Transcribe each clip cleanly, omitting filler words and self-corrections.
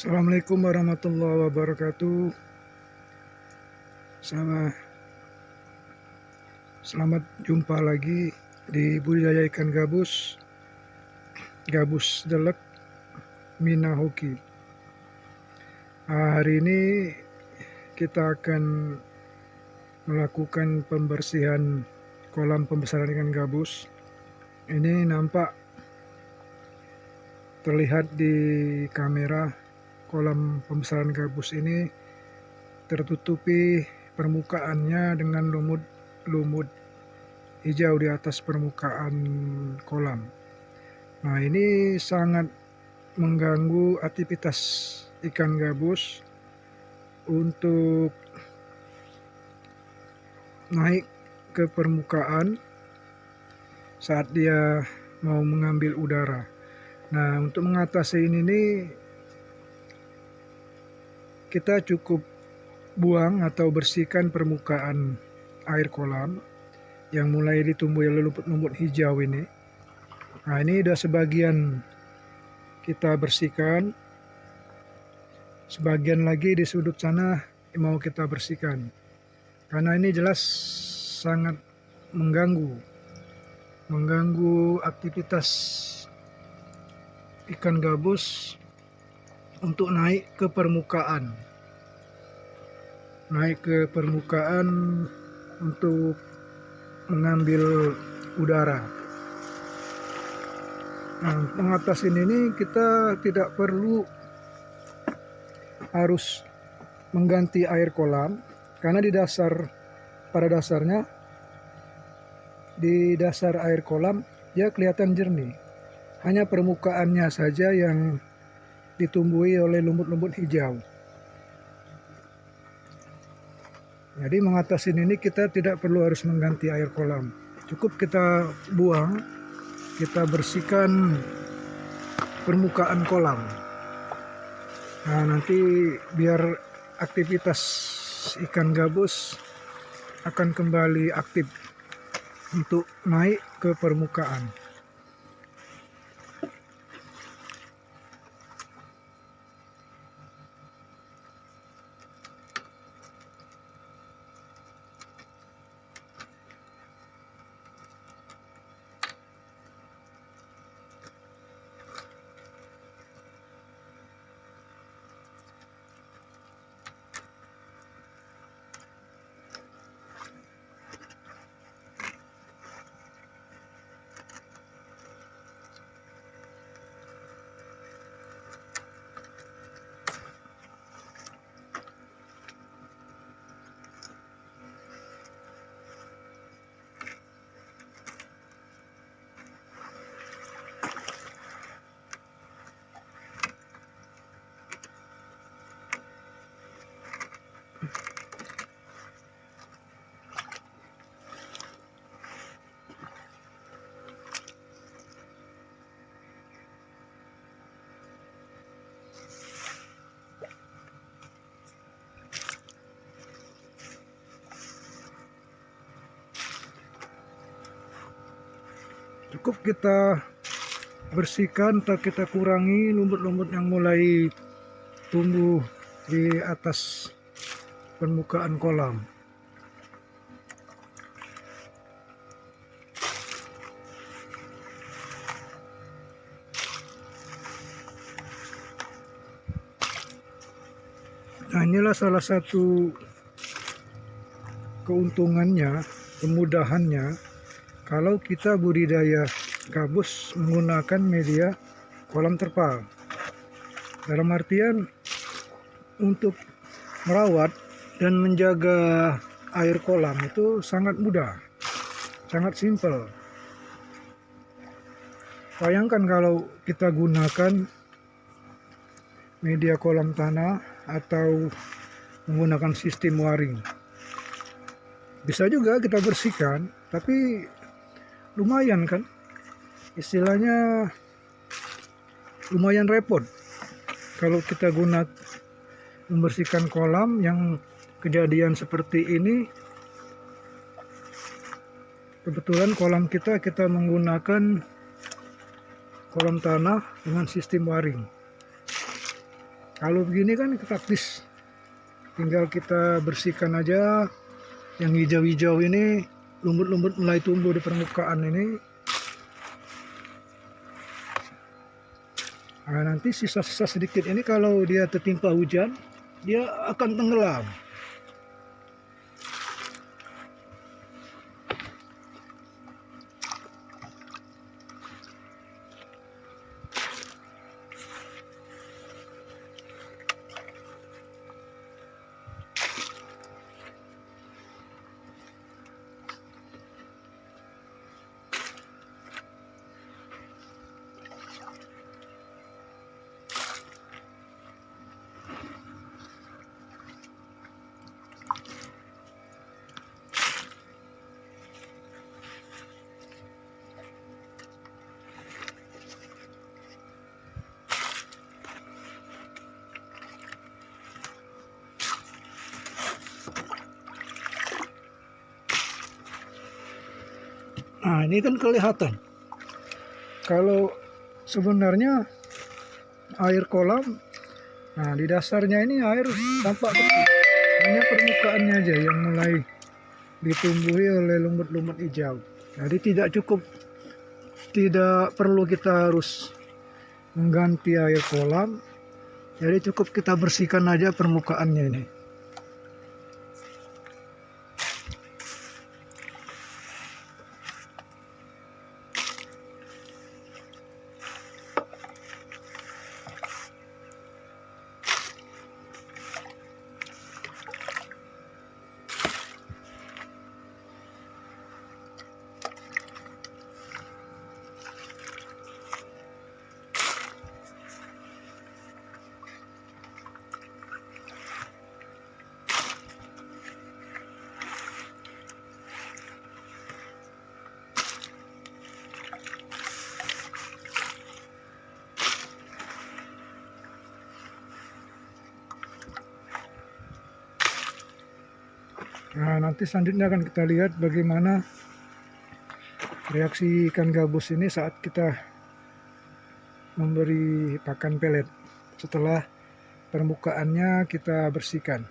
Assalamualaikum warahmatullahi wabarakatuh. Selamat jumpa lagi di budidaya ikan gabus delek Mina Hoki. Hari ini kita akan melakukan pembersihan kolam pembesaran ikan gabus. Ini nampak terlihat di kamera, kolam pembesaran gabus ini tertutupi permukaannya dengan lumut hijau di atas permukaan kolam. Nah, ini sangat mengganggu aktivitas ikan gabus untuk naik ke permukaan saat dia mau mengambil udara. Nah, untuk mengatasi ini kita cukup buang atau bersihkan permukaan air kolam yang mulai ditumbuhi oleh lumut-lumut hijau ini. Nah, ini udah sebagian kita bersihkan, sebagian lagi di sudut sana mau kita bersihkan, karena ini jelas sangat mengganggu aktivitas ikan gabus untuk naik ke permukaan untuk mengambil udara. Nah, mengatasi ini kita tidak perlu harus mengganti air kolam, karena pada dasarnya di dasar air kolam dia kelihatan jernih. Hanya permukaannya saja yang ditumbuhi oleh lumut-lumut hijau. Jadi mengatasi ini kita tidak perlu harus mengganti air kolam. Cukup kita buang, kita bersihkan permukaan kolam. Nah, nanti biar aktivitas ikan gabus akan kembali aktif untuk naik ke permukaan. Cukup kita bersihkan atau kita kurangi lumut-lumut yang mulai tumbuh di atas permukaan kolam. Nah, inilah salah satu keuntungannya, kemudahannya kalau kita budidaya gabus menggunakan media kolam terpal. Dalam artian untuk merawat dan menjaga air kolam itu sangat mudah, sangat simpel. Bayangkan kalau kita gunakan media kolam tanah atau menggunakan sistem waring. Bisa juga kita bersihkan, tapi lumayan kan, istilahnya lumayan repot kalau kita membersihkan kolam yang kejadian seperti ini. Kebetulan kolam kita menggunakan kolam tanah dengan sistem waring. Kalau begini kan praktis, tinggal kita bersihkan aja yang hijau-hijau ini, lumut-lumut mulai tumbuh di permukaan ini. Nah, nanti sisa-sisa sedikit ini kalau dia tertimpa hujan, dia akan tenggelam. Nah, ini kan kelihatan. Kalau sebenarnya air kolam, nah di dasarnya ini air tampak bersih. Hanya permukaannya aja yang mulai ditumbuhi oleh lumut-lumut hijau. Jadi tidak perlu kita harus mengganti air kolam. Jadi cukup kita bersihkan aja permukaannya ini. Nah, nanti selanjutnya akan kita lihat bagaimana reaksi ikan gabus ini saat kita memberi pakan pelet setelah permukaannya kita bersihkan.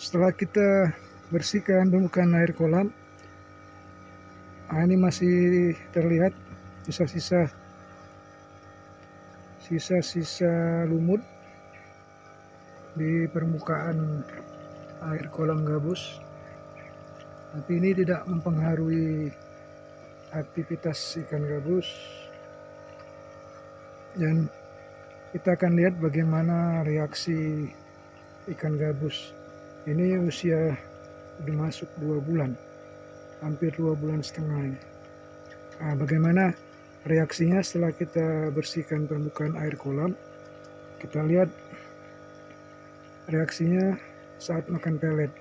Setelah kita bersihkan permukaan air kolam, nah ini masih terlihat sisa-sisa lumut di permukaan air kolam gabus. Tapi ini tidak mempengaruhi aktivitas ikan gabus, dan kita akan lihat bagaimana reaksi ikan gabus. Ini usia sudah masuk 2 bulan, hampir 2 bulan setengah ini. Nah, bagaimana reaksinya setelah kita bersihkan permukaan air kolam? Kita lihat reaksinya saat makan pelet.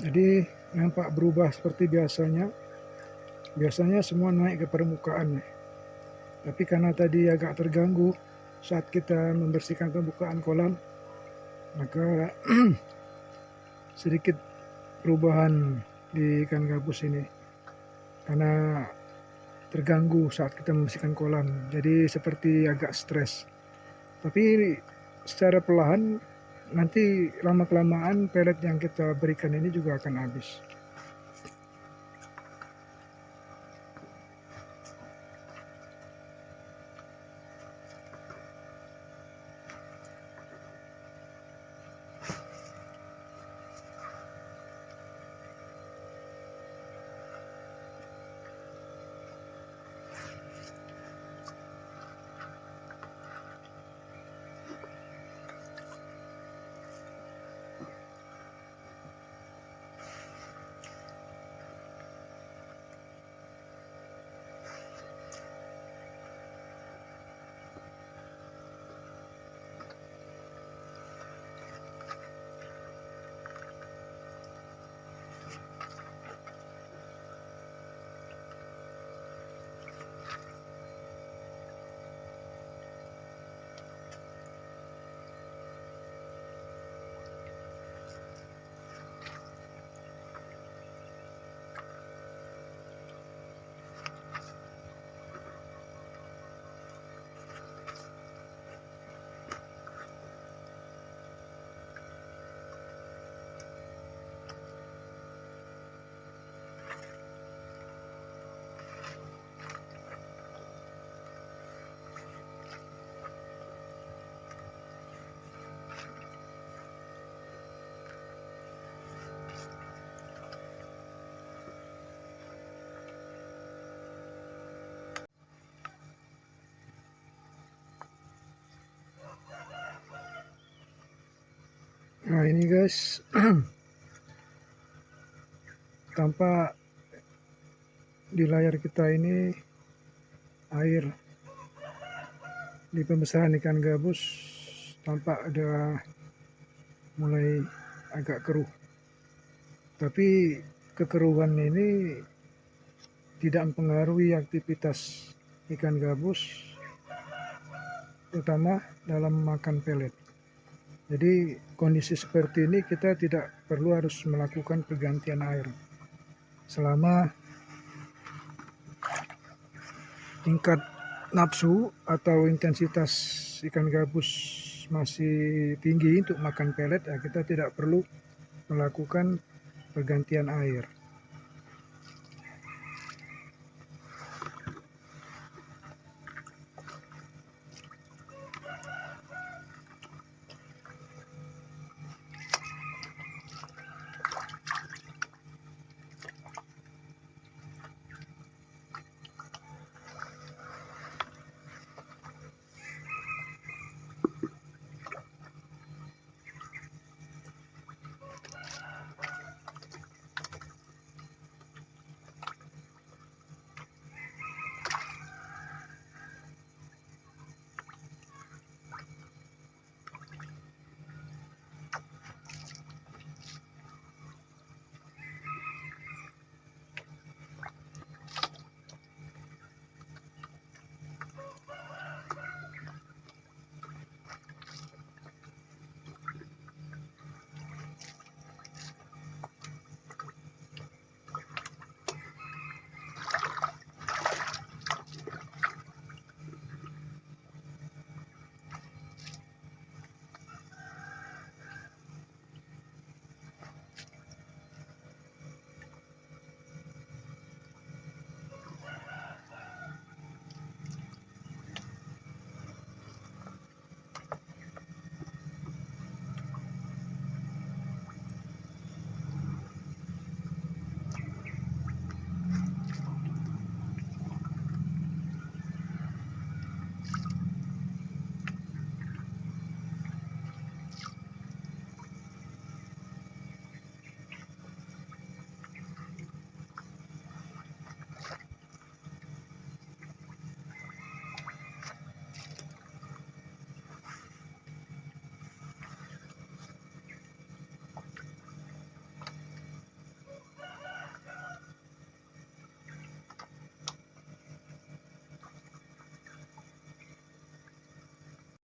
Jadi nampak berubah seperti biasanya. Biasanya semua naik ke permukaan. Tapi karena tadi agak terganggu saat kita membersihkan permukaan kolam, maka sedikit perubahan di ikan gabus ini karena terganggu saat kita membersihkan kolam, jadi seperti agak stres. Tapi secara perlahan nanti lama kelamaan pelet yang kita berikan ini juga akan habis. Nah ini guys, tampak di layar kita ini air di pembesaran ikan gabus tampak ada mulai agak keruh. Tapi kekeruhan ini tidak mempengaruhi aktivitas ikan gabus, terutama dalam makan pelet. Jadi kondisi seperti ini kita tidak perlu harus melakukan pergantian air selama tingkat nafsu atau intensitas ikan gabus masih tinggi untuk makan pelet, ya kita tidak perlu melakukan pergantian air.